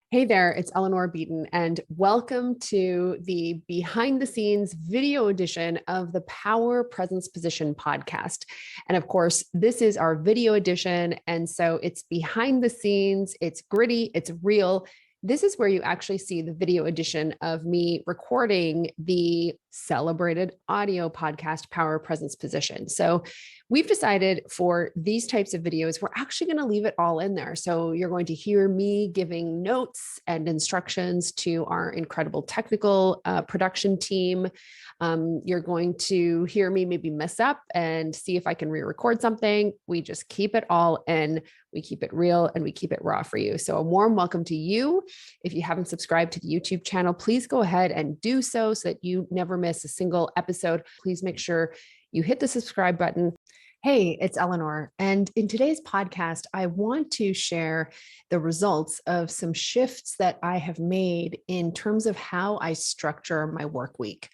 Hey there, it's Eleanor Beaton, and welcome to the behind the scenes video edition of the Power Presence Position podcast. And of course, this is our video edition. And so it's behind the scenes, it's gritty, it's real. This is where you actually see the video edition of me recording the celebrated audio podcast, Power Presence Position. So we've decided for these types of videos, we're actually going to leave it all in there. So you're going to hear me giving notes and instructions to our incredible technical production team. You're going to hear me maybe mess up and see if I can re-record something. We just keep it all in. We keep it real and we keep it raw for you. So a warm welcome to you. If you haven't subscribed to the YouTube channel, please go ahead and do so that you never miss a single episode. Please make sure you hit the subscribe button. Hey, it's Eleanor. And in today's podcast, I want to share the results of some shifts that I have made in terms of how I structure my work week.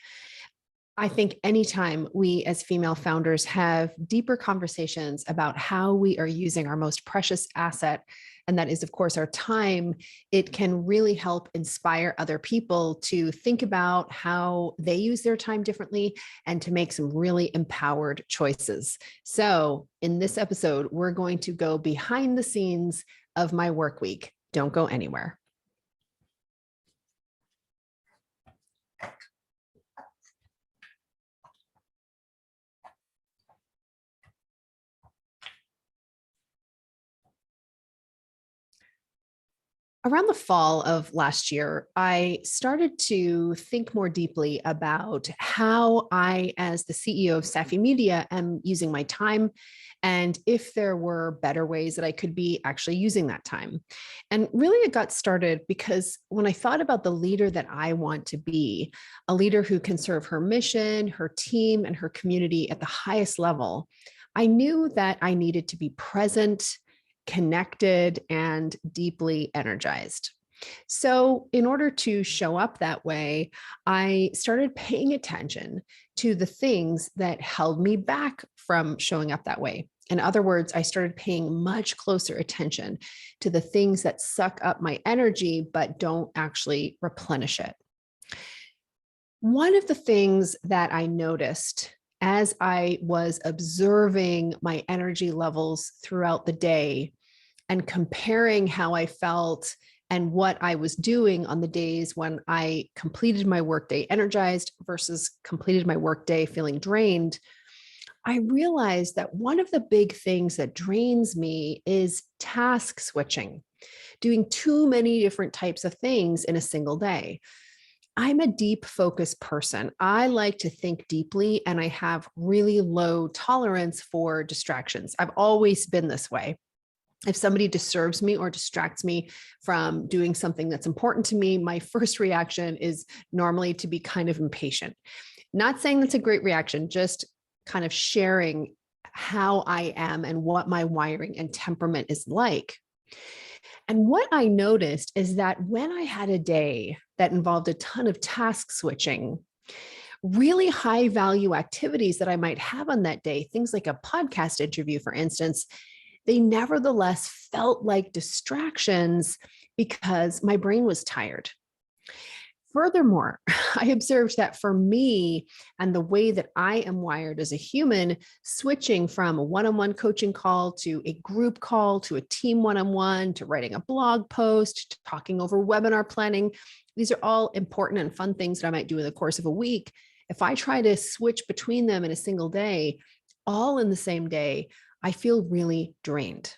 I think anytime we as female founders have deeper conversations about how we are using our most precious asset, and that is, of course, our time, it can really help inspire other people to think about how they use their time differently and to make some really empowered choices. So in this episode, we're going to go behind the scenes of my work week. Don't go anywhere. Around the fall of last year, I started to think more deeply about how I, as the CEO of Safi Media, am using my time and if there were better ways that I could be actually using that time. And really, it got started because when I thought about the leader that I want to be, a leader who can serve her mission, her team, and her community at the highest level, I knew that I needed to be present, connected, and deeply energized. So in order to show up that way, I started paying attention to the things that held me back from showing up that way. In other words, I started paying much closer attention to the things that suck up my energy, but don't actually replenish it. One of the things that I noticed as I was observing my energy levels throughout the day and comparing how I felt and what I was doing on the days when I completed my workday energized versus completed my workday feeling drained, I realized that one of the big things that drains me is task switching, doing too many different types of things in a single day. I'm a deep focus person. I like to think deeply and I have really low tolerance for distractions. I've always been this way. If somebody disturbs me or distracts me from doing something that's important to me, my first reaction is normally to be kind of impatient. Not saying that's a great reaction, just kind of sharing how I am and what my wiring and temperament is like. And what I noticed is that when I had a day that involved a ton of task switching, really high value activities that I might have on that day, things like a podcast interview, for instance, they nevertheless felt like distractions because my brain was tired. Furthermore, I observed that for me and the way that I am wired as a human, switching from a one-on-one coaching call to a group call to a team one-on-one to writing a blog post to talking over webinar planning, these are all important and fun things that I might do in the course of a week. If I try to switch between them in a single day, all in the same day, I feel really drained.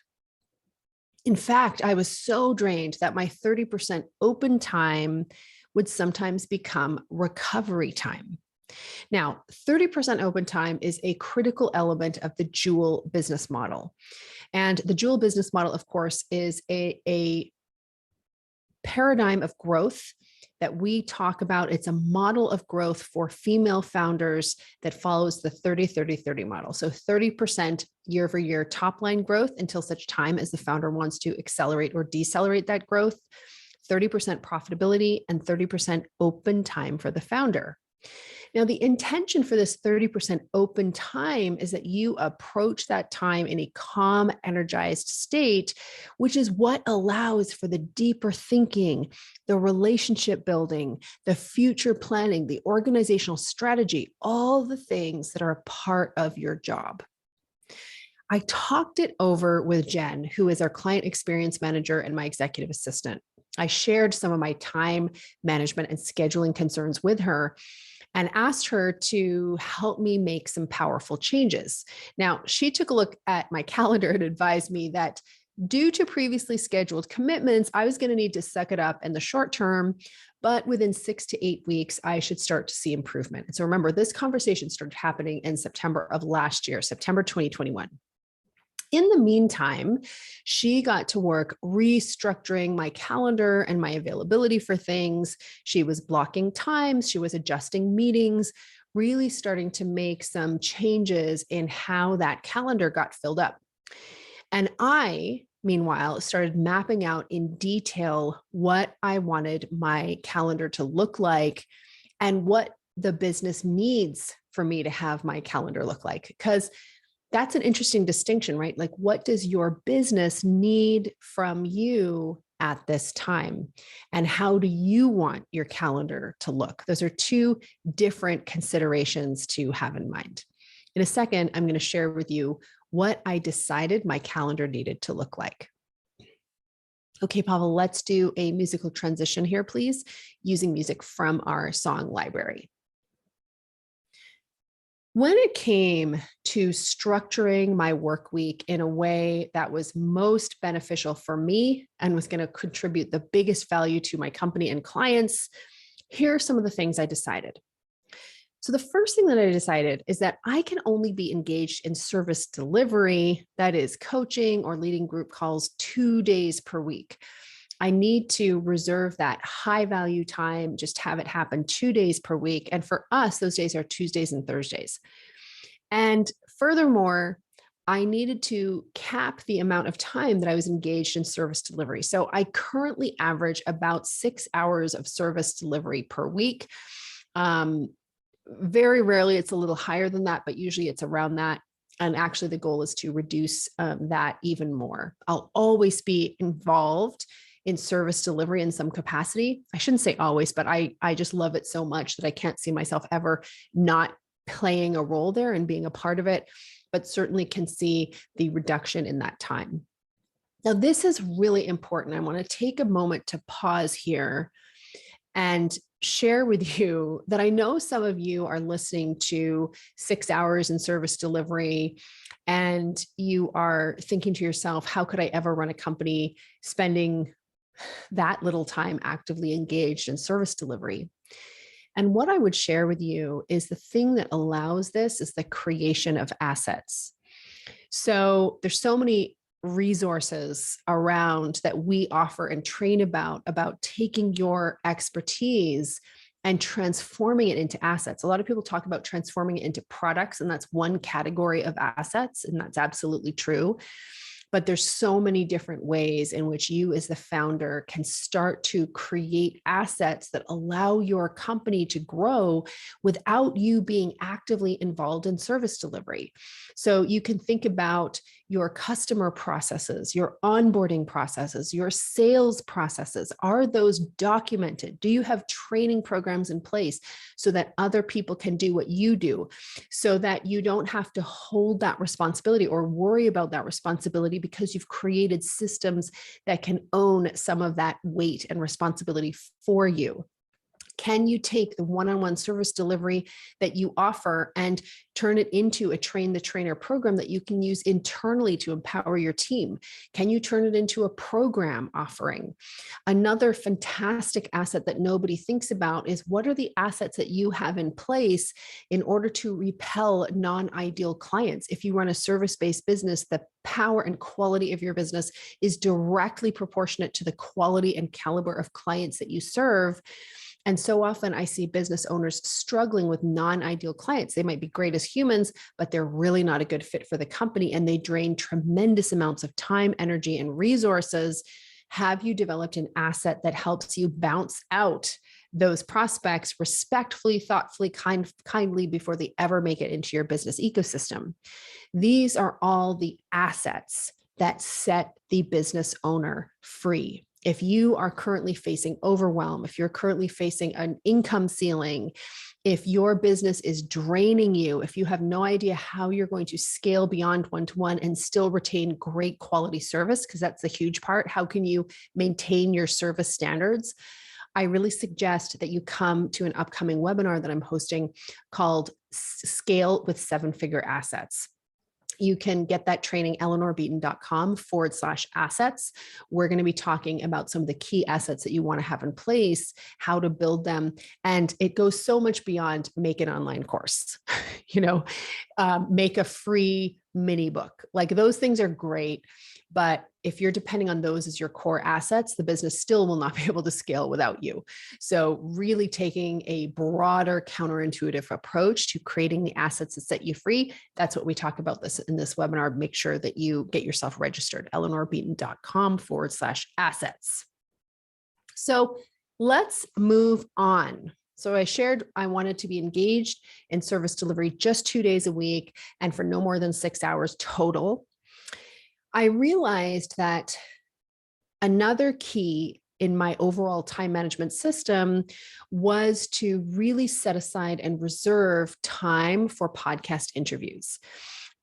In fact, I was so drained that my 30% open time would sometimes become recovery time. Now, 30% open time is a critical element of the Jewel business model. And the Jewel business model, of course, is a paradigm of growth that we talk about. It's a model of growth for female founders that follows the 30-30-30 model. So 30% year over year top line growth until such time as the founder wants to accelerate or decelerate that growth, 30% profitability, and 30% open time for the founder. Now, the intention for this 30% open time is that you approach that time in a calm, energized state, which is what allows for the deeper thinking, the relationship building, the future planning, the organizational strategy, all the things that are a part of your job. I talked it over with Jen, who is our client experience manager and my executive assistant. I shared some of my time management and scheduling concerns with her and asked her to help me make some powerful changes. Now, she took a look at my calendar and advised me that due to previously scheduled commitments, I was going to need to suck it up in the short term, but within 6 to 8 weeks, I should start to see improvement. And so remember, this conversation started happening in September of last year, September 2021. In the meantime, she got to work restructuring my calendar and my availability for things. She was blocking times, she was adjusting meetings, really starting to make some changes in how that calendar got filled up. And I, meanwhile, started mapping out in detail what I wanted my calendar to look like and what the business needs for me to have my calendar look like. Because that's an interesting distinction, right? Like, what does your business need from you at this time? And how do you want your calendar to look? Those are two different considerations to have in mind. In a second, I'm going to share with you what I decided my calendar needed to look like. Okay, Pavel, let's do a musical transition here, please, using music from our song library. When it came to structuring my work week in a way that was most beneficial for me and was going to contribute the biggest value to my company and clients, here are some of the things I decided. So the first thing that I decided is that I can only be engaged in service delivery, that is coaching or leading group calls, 2 days per week. I need to reserve that high value time, just have it happen 2 days per week. And for us, those days are Tuesdays and Thursdays. And furthermore, I needed to cap the amount of time that I was engaged in service delivery. So I currently average about 6 hours of service delivery per week. Very rarely it's a little higher than that, but usually it's around that. And actually the goal is to reduce that even more. I'll always be involved in service delivery in some capacity. I shouldn't say always, but I just love it so much that I can't see myself ever not playing a role there and being a part of it, but certainly can see the reduction in that time. Now, this is really important. I want to take a moment to pause here and share with you that I know some of you are listening to 6 hours in service delivery and you are thinking to yourself, how could I ever run a company spending that little time actively engaged in service delivery? And what I would share with you is the thing that allows this is the creation of assets. So there's so many resources around that we offer and train about taking your expertise and transforming it into assets. A lot of people talk about transforming it into products, and that's one category of assets, and that's absolutely true. But there's so many different ways in which you as the founder can start to create assets that allow your company to grow without you being actively involved in service delivery. So you can think about your customer processes, your onboarding processes, your sales processes. Are those documented? Do you have training programs in place so that other people can do what you do, so that you don't have to hold that responsibility or worry about that responsibility because you've created systems that can own some of that weight and responsibility for you? Can you take the one-on-one service delivery that you offer and turn it into a train the trainer program that you can use internally to empower your team? Can you turn it into a program offering? Another fantastic asset that nobody thinks about is, what are the assets that you have in place in order to repel non-ideal clients? If you run a service-based business, the power and quality of your business is directly proportionate to the quality and caliber of clients that you serve. And so often I see business owners struggling with non-ideal clients. They might be great as humans, but they're really not a good fit for the company, and they drain tremendous amounts of time, energy, and resources. Have you developed an asset that helps you bounce out those prospects respectfully, thoughtfully, kindly before they ever make it into your business ecosystem. These are all the assets that set the business owner free. If you are currently facing overwhelm, if you're currently facing an income ceiling, if your business is draining you, if you have no idea how you're going to scale beyond one-to-one and still retain great quality service, because that's the huge part, how can you maintain your service standards? I really suggest that you come to an upcoming webinar that I'm hosting called Scale with Seven-Figure Assets. You can get that training, eleanorbeaton.com/assets. We're going to be talking about some of the key assets that you want to have in place, how to build them. And it goes so much beyond make an online course, make a free mini book. Like those things are great. But if you're depending on those as your core assets, the business still will not be able to scale without you. So really taking a broader counterintuitive approach to creating the assets that set you free. That's what we talk about in this webinar. Make sure that you get yourself registered, eleanorbeaton.com/assets. So let's move on. So I shared I wanted to be engaged in service delivery just 2 days a week and for no more than 6 hours total. I realized that another key in my overall time management system was to really set aside and reserve time for podcast interviews.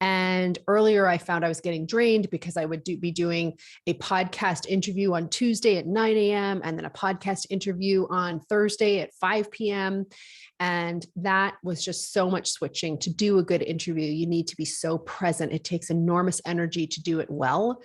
And earlier I found I was getting drained because I would be doing a podcast interview on Tuesday at 9 a.m. and then a podcast interview on Thursday at 5 p.m. And that was just so much switching. To do a good interview, you need to be so present. It takes enormous energy to do it well,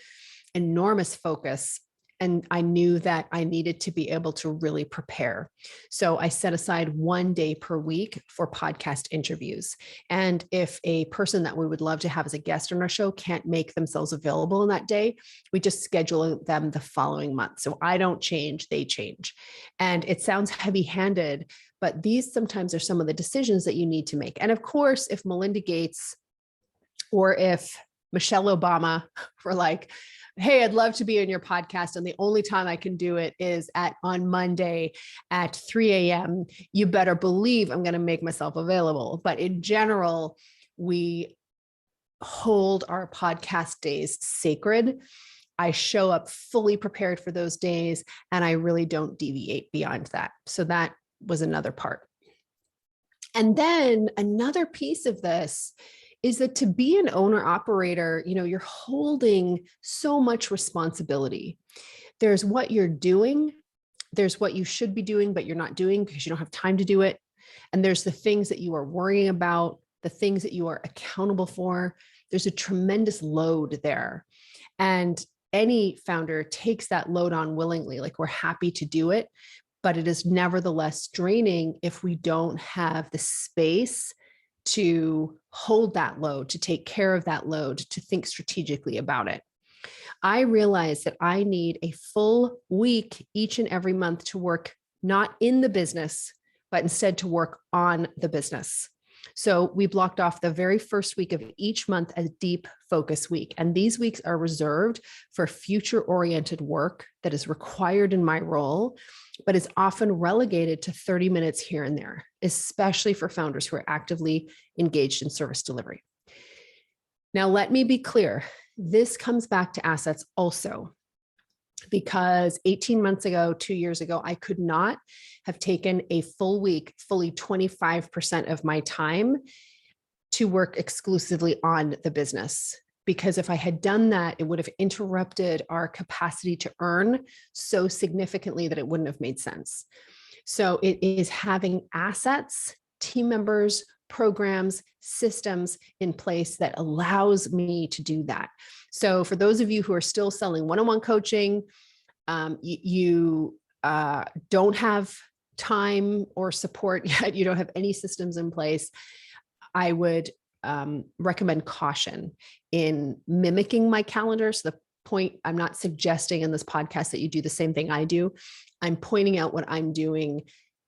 enormous focus. And I knew that I needed to be able to really prepare. So I set aside 1 day per week for podcast interviews. And if a person that we would love to have as a guest on our show can't make themselves available in that day, we just schedule them the following month. So I don't change, they change. And it sounds heavy-handed, but these sometimes are some of the decisions that you need to make. And of course, if Melinda Gates or if Michelle Obama were like, hey, I'd love to be in your podcast, and the only time I can do it is on Monday at 3 a.m., you better believe I'm going to make myself available. But in general, we hold our podcast days sacred. I show up fully prepared for those days, and I really don't deviate beyond that. So that was another part. And then another piece of this is that to be an owner operator, you're holding so much responsibility. There's what you're doing. There's what you should be doing, but you're not doing because you don't have time to do it. And there's the things that you are worrying about, the things that you are accountable for. There's a tremendous load there. And any founder takes that load on willingly, like we're happy to do it, but it is nevertheless draining if we don't have the space to hold that load, to take care of that load, to think strategically about it. I realized that I need a full week each and every month to work not in the business, but instead to work on the business. So we blocked off the very first week of each month as deep focus week. And these weeks are reserved for future-oriented work that is required in my role, but is often relegated to 30 minutes here and there, especially for founders who are actively engaged in service delivery. Now, let me be clear. This comes back to assets also, because 18 months ago, 2 years ago, I could not have taken a full week, fully 25% of my time to work exclusively on the business. Because if I had done that, it would have interrupted our capacity to earn so significantly that it wouldn't have made sense. So it is having assets, team members, programs, systems in place that allows me to do that. So for those of you who are still selling one-on-one coaching, you don't have time or support yet, you don't have any systems in place, I would recommend caution in mimicking my calendar. So the point, I'm not suggesting in this podcast that you do the same thing I do. I'm pointing out what I'm doing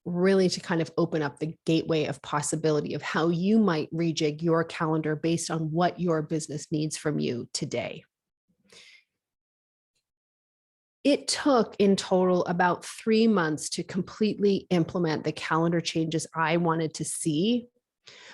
really to kind of open up the gateway of possibility of how you might rejig your calendar based on what your business needs from you today. It took in total about 3 months to completely implement the calendar changes I wanted to see.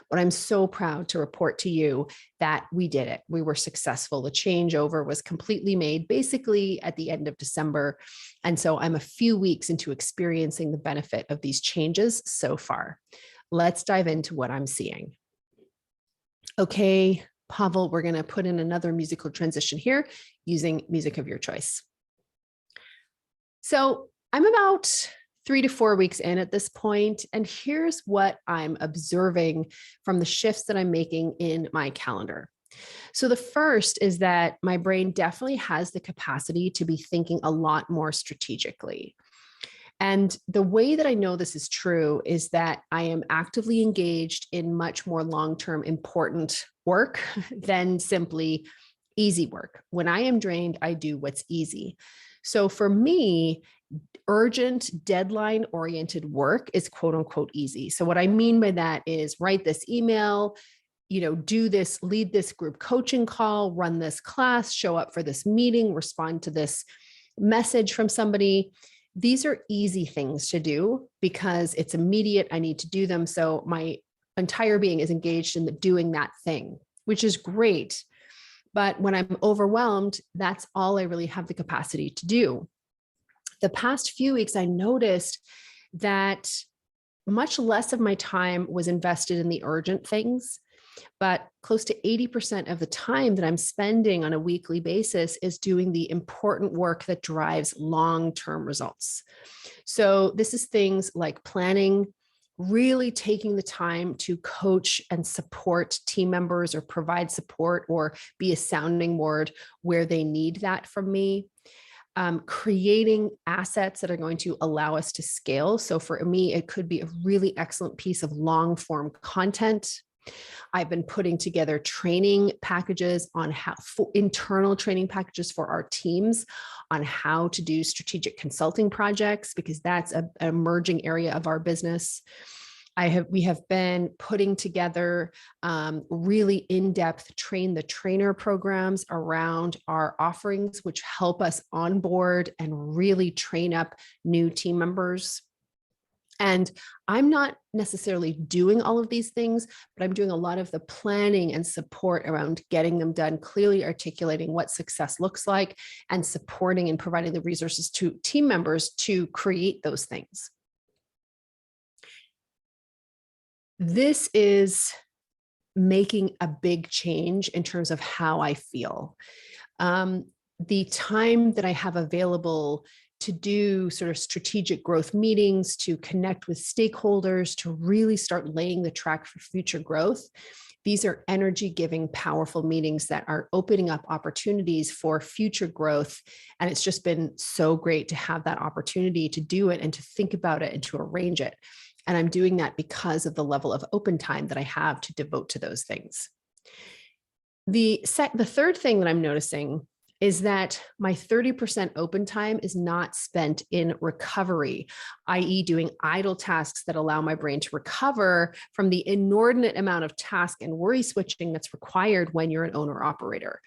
But I'm so proud to report to you that we did it. We were successful. The changeover was completely made basically at the end of December. And so I'm a few weeks into experiencing the benefit of these changes so far. Let's dive into what I'm seeing. Okay, Pavel, we're going to put in another musical transition here using music of your choice. So I'm about 3 to 4 weeks in at this point, and here's what I'm observing from the shifts that I'm making in my calendar. So the first is that my brain definitely has the capacity to be thinking a lot more strategically. And the way that I know this is true is that I am actively engaged in much more long-term important work than simply easy work. When I am drained, I do what's easy. So for me, urgent deadline oriented work is quote unquote easy. So what I mean by that is write this email, do this, lead this group coaching call, run this class, show up for this meeting, respond to this message from somebody. These are easy things to do because it's immediate. I need to do them. So my entire being is engaged in doing that thing, which is great. But when I'm overwhelmed, that's all I really have the capacity to do. The past few weeks, I noticed that much less of my time was invested in the urgent things, but close to 80% of the time that I'm spending on a weekly basis is doing the important work that drives long-term results. So this is things like planning, really taking the time to coach and support team members or provide support or be a sounding board where they need that from me. Creating assets that are going to allow us to scale. So for me, it could be a really excellent piece of long form content. I've been putting together training packages on internal training packages for our teams on how to do strategic consulting projects, because that's an emerging area of our business. We have been putting together really in-depth train the trainer programs around our offerings, which help us onboard and really train up new team members. And I'm not necessarily doing all of these things, but I'm doing a lot of the planning and support around getting them done, clearly articulating what success looks like and supporting and providing the resources to team members to create those things. This is making a big change in terms of how I feel. The time that I have available to do sort of strategic growth meetings, to connect with stakeholders, to really start laying the track for future growth. These are energy-giving, powerful meetings that are opening up opportunities for future growth. And it's just been so great to have that opportunity to do it and to think about it and to arrange it. And I'm doing that because of the level of open time that I have to devote to those things. The third thing that I'm noticing is that my 30% open time is not spent in recovery, i.e. doing idle tasks that allow my brain to recover from the inordinate amount of task and worry switching that's required when you're an owner operator.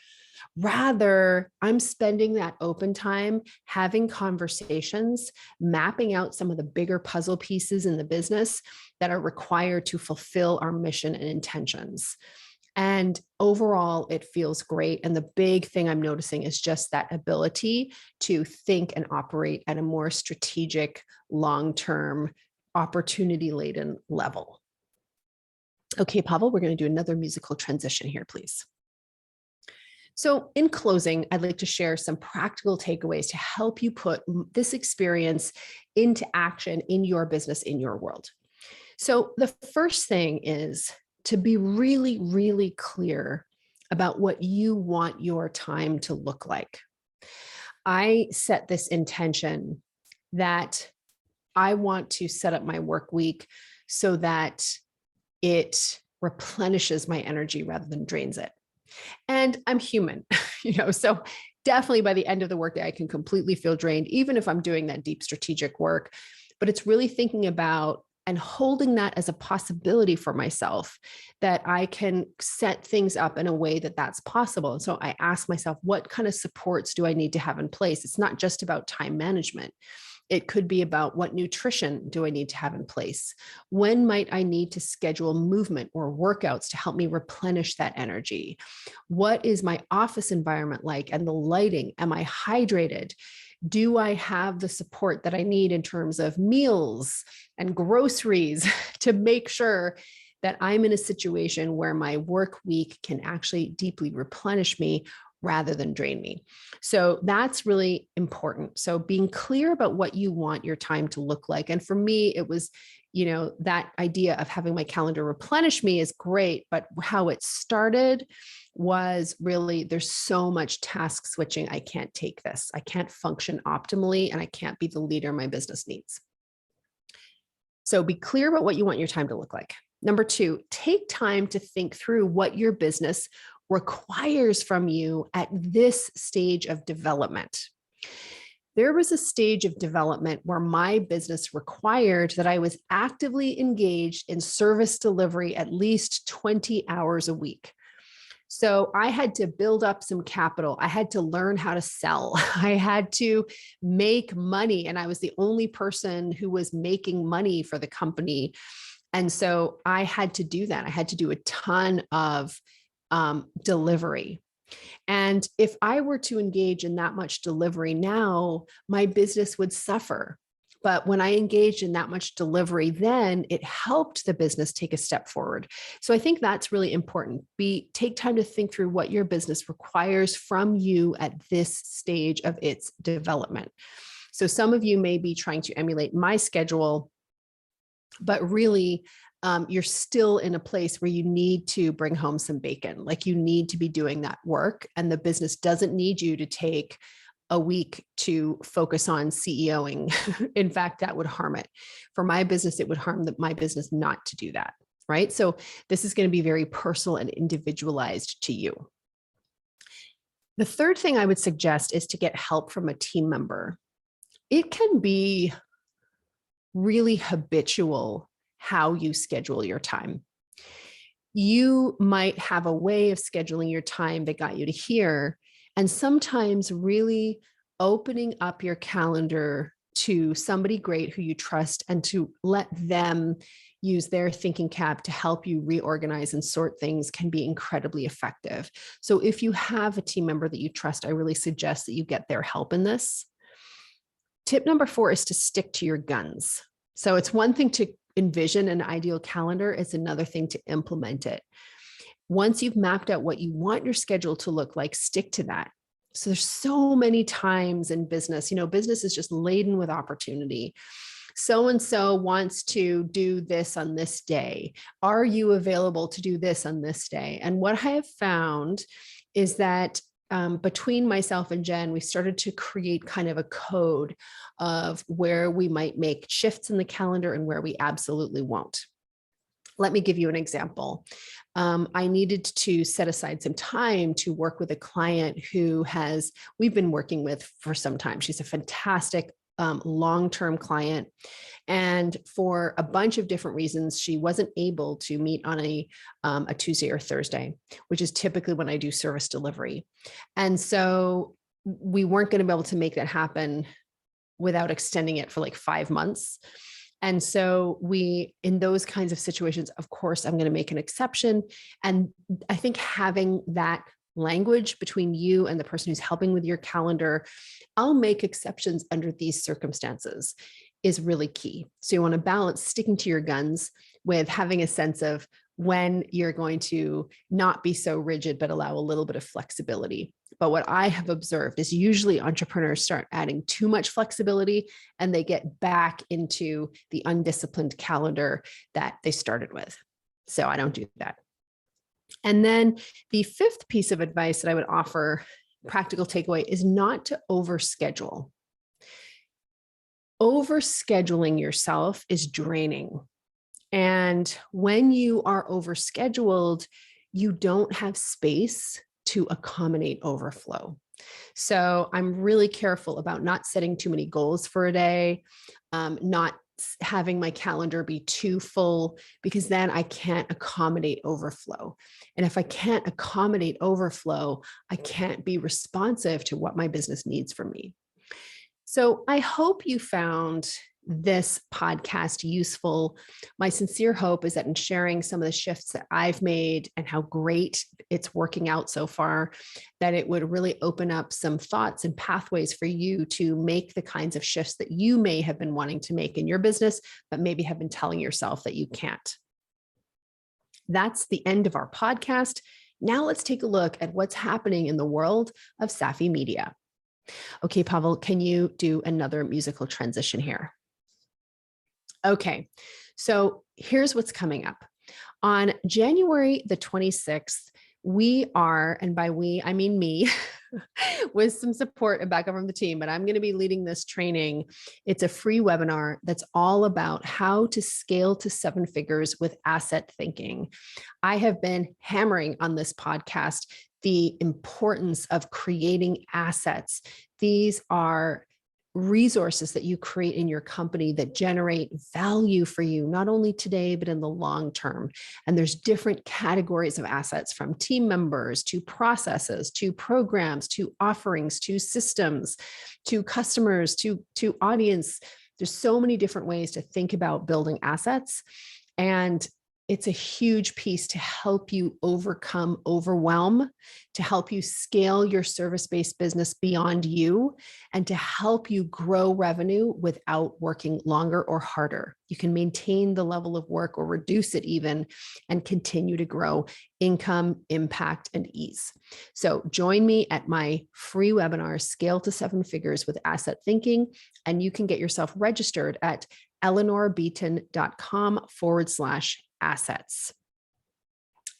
Rather, I'm spending that open time having conversations, mapping out some of the bigger puzzle pieces in the business that are required to fulfill our mission and intentions. And overall, it feels great. And the big thing I'm noticing is just that ability to think and operate at a more strategic, long-term, opportunity-laden level. Okay, Pavel, we're going to do another musical transition here, please. So in closing, I'd like to share some practical takeaways to help you put this experience into action in your business, in your world. So the first thing is to be really, really clear about what you want your time to look like. I set this intention that I want to set up my work week so that it replenishes my energy rather than drains it. And I'm human, so definitely by the end of the workday, I can completely feel drained, even if I'm doing that deep strategic work. But it's really thinking about and holding that as a possibility for myself, that I can set things up in a way that that's possible. And so I ask myself, what kind of supports do I need to have in place? It's not just about time management. It could be about what nutrition do I need to have in place? When might I need to schedule movement or workouts to help me replenish that energy? What is my office environment like and the lighting? Am I hydrated? Do I have the support that I need in terms of meals and groceries to make sure that I'm in a situation where my work week can actually deeply replenish me rather than drain me? So that's really important. So being clear about what you want your time to look like. And for me, it was, that idea of having my calendar replenish me is great, but how it started was really, there's so much task switching. I can't take this. I can't function optimally, and I can't be the leader my business needs. So be clear about what you want your time to look like. Number 2, take time to think through what your business requires from you at this stage of development. There was a stage of development where my business required that I was actively engaged in service delivery at least 20 hours a week. So I had to build up some capital. I had to learn how to sell. I had to make money. And I was the only person who was making money for the company. And so I had to do that. I had to do a ton of delivery. And if I were to engage in that much delivery now, my business would suffer. But when I engaged in that much delivery, then it helped the business take a step forward. So I think that's really important. Take time to think through what your business requires from you at this stage of its development. So some of you may be trying to emulate my schedule, but really, you're still in a place where you need to bring home some bacon. Like, you need to be doing that work, and the business doesn't need you to take a week to focus on CEOing. In fact, that would harm it. For my business, it would harm my business not to do that, right? So this is going to be very personal and individualized to you. The third thing I would suggest is to get help from a team member. It can be really habitual how you schedule your time. You might have a way of scheduling your time that got you to here, and sometimes really opening up your calendar to somebody great who you trust and to let them use their thinking cap to help you reorganize and sort things can be incredibly effective. So if you have a team member that you trust, I really suggest that you get their help in this. Tip number 4 is to stick to your guns. So it's one thing to envision an ideal calendar, it's another thing to implement it. Once you've mapped out what you want your schedule to look like, stick to that. So there's so many times in business, business is just laden with opportunity. So-and-so wants to do this on this day. Are you available to do this on this day? And what I have found is that between myself and Jen, we started to create kind of a code of where we might make shifts in the calendar and where we absolutely won't. Let me give you an example. I needed to set aside some time to work with a client who we've been working with for some time. She's a fantastic long-term client. And for a bunch of different reasons, she wasn't able to meet on a Tuesday or Thursday, which is typically when I do service delivery. And so we weren't going to be able to make that happen without extending it for like 5 months. And so in those kinds of situations, of course, I'm going to make an exception. And I think having that language between you and the person who's helping with your calendar, I'll make exceptions under these circumstances, is really key. So you want to balance sticking to your guns with having a sense of when you're going to not be so rigid, but allow a little bit of flexibility. But what I have observed is usually entrepreneurs start adding too much flexibility and they get back into the undisciplined calendar that they started with. So I don't do that. And then the 5th piece of advice that I would offer, practical takeaway, is not to overschedule. Overscheduling yourself is draining. And when you are overscheduled, you don't have space to accommodate overflow. So I'm really careful about not setting too many goals for a day, not having my calendar be too full, because then I can't accommodate overflow. And if I can't accommodate overflow, I can't be responsive to what my business needs from me. So I hope you found this podcast useful. My sincere hope is that in sharing some of the shifts that I've made and how great it's working out so far, that it would really open up some thoughts and pathways for you to make the kinds of shifts that you may have been wanting to make in your business, but maybe have been telling yourself that you can't. That's the end of our podcast. Now let's take a look at what's happening in the world of Safi Media. Okay, Pavel, can you do another musical transition here? Okay, so here's what's coming up. On January the 26th, we are, and by we, I mean me, with some support and backup from the team, but I'm going to be leading this training. It's a free webinar that's all about how to scale to 7 figures with asset thinking. I have been hammering on this podcast the importance of creating assets. These are resources that you create in your company that generate value for you, not only today, but in the long term. And there's different categories of assets, from team members to processes, to programs, to offerings, to systems, to customers, to audience. There's so many different ways to think about building assets. And it's a huge piece to help you overcome overwhelm, to help you scale your service-based business beyond you, and to help you grow revenue without working longer or harder. You can maintain the level of work or reduce it even, and continue to grow income, impact, and ease. So join me at my free webinar, Scale to 7 Figures with Asset Thinking, and you can get yourself registered at eleanorbeaton.com/assets.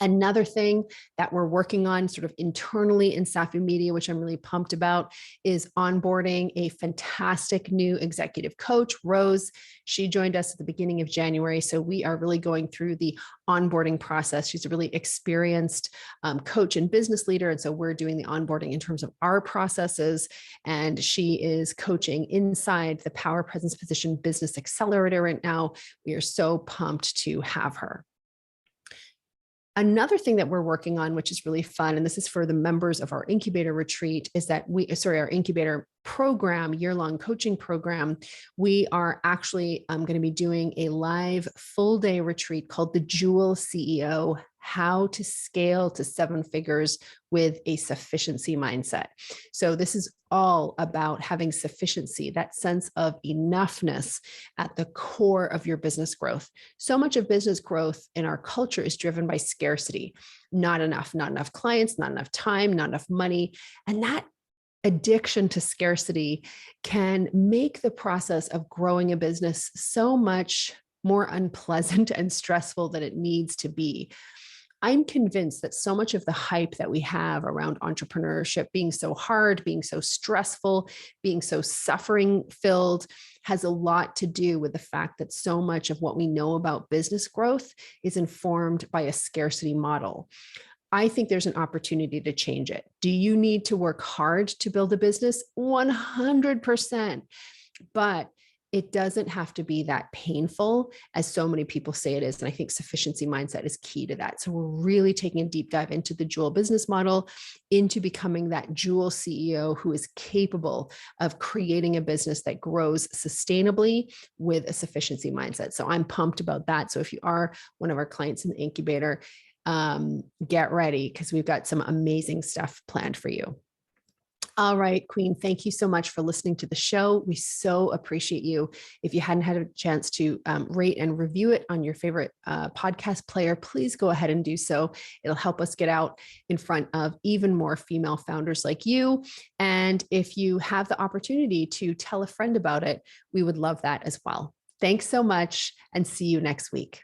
Another thing that we're working on sort of internally in Safi Media, which I'm really pumped about, is onboarding a fantastic new executive coach, Rose. She joined us at the beginning of January. So we are really going through the onboarding process. She's a really experienced coach and business leader. And so we're doing the onboarding in terms of our processes. And she is coaching inside the Power Presence Position Business Accelerator right now. We are so pumped to have her. Another thing that we're working on, which is really fun, and this is for the members of our incubator retreat, is that our incubator program, year-long coaching program, we are actually going to be doing a live full-day retreat called the Jewel CEO, How to Scale to 7 Figures with a Sufficiency Mindset. So this is all about having sufficiency, that sense of enoughness at the core of your business growth. So much of business growth in our culture is driven by scarcity. Not enough clients, not enough time, not enough money. And that addiction to scarcity can make the process of growing a business so much more unpleasant and stressful than it needs to be. I'm convinced that so much of the hype that we have around entrepreneurship being so hard, being so stressful, being so suffering filled has a lot to do with the fact that so much of what we know about business growth is informed by a scarcity model. I think there's an opportunity to change it. Do you need to work hard to build a business? 100%. But it doesn't have to be that painful as so many people say it is. And I think sufficiency mindset is key to that. So we're really taking a deep dive into the Jewel business model, into becoming that Jewel CEO who is capable of creating a business that grows sustainably with a sufficiency mindset. So I'm pumped about that. So if you are one of our clients in the incubator, get ready, because we've got some amazing stuff planned for you. All right, Queen, thank you so much for listening to the show. We so appreciate you. If you hadn't had a chance to rate and review it on your favorite podcast player, please go ahead and do so. It'll help us get out in front of even more female founders like you. And if you have the opportunity to tell a friend about it, we would love that as well. Thanks so much, and see you next week.